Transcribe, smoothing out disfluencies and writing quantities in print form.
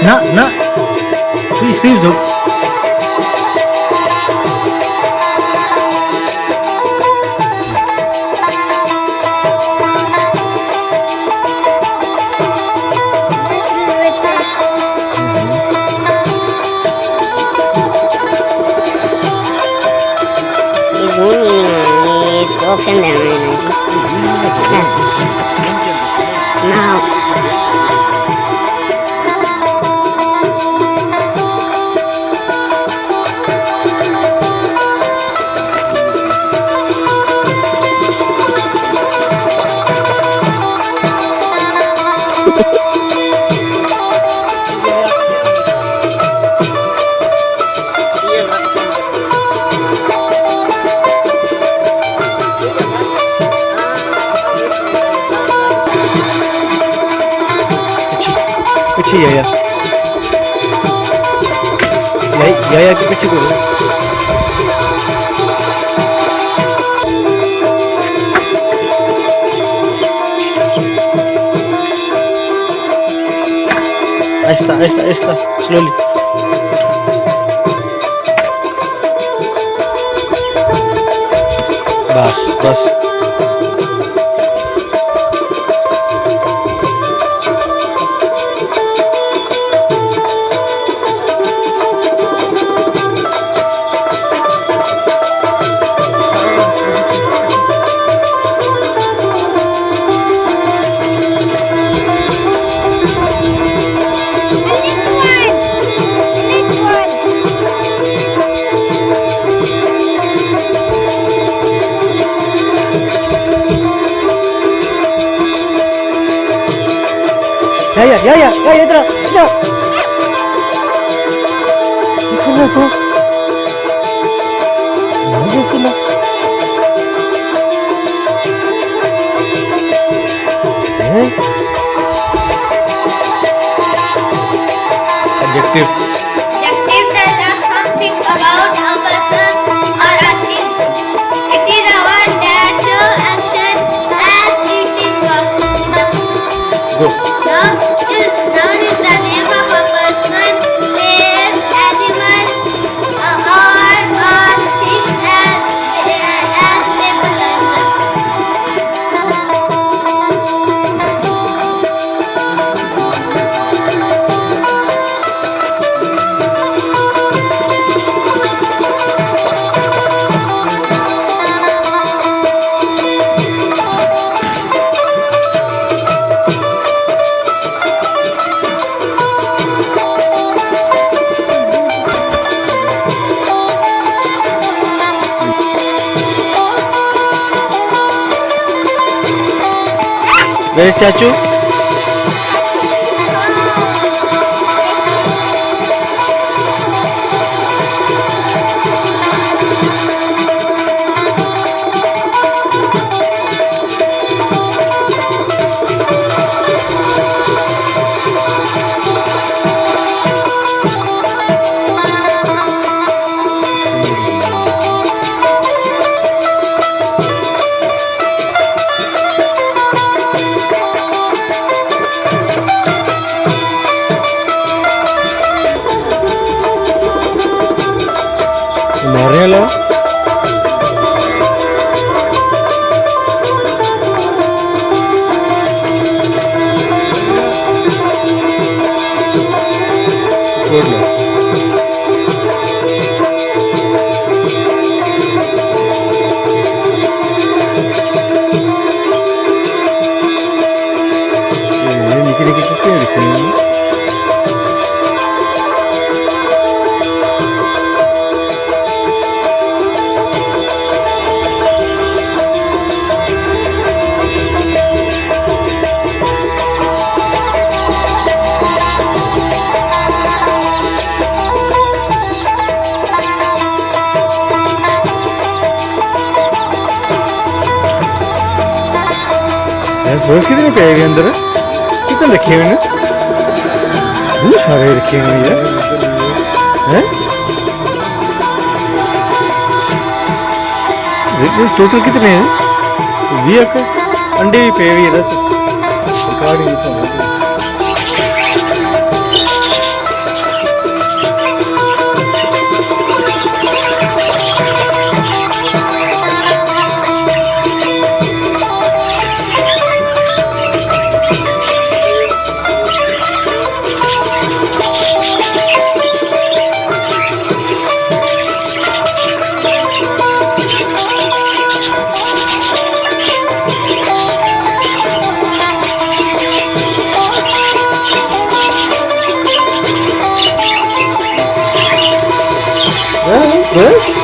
ना प्लीज दो। Option now. पीछे या के पीछे करो। आहिस्ता स्लोली। बस या इधर जा। इधर तो नहीं सुना। Adjective. Adjective tells us something about a person or a thing. It is a word that shows action as eating or Go. Noun is the name of a person, place, animal, or thing as labeled. Where is Chachu? Mariela. रोज कितने पे आएगा अंदर? कितने रखे हुए हैं? बहुत सारे रखे हुए हैं। हैं? टोटल कितने हैं? 20 अंडे भी पे हुए हैं। Right?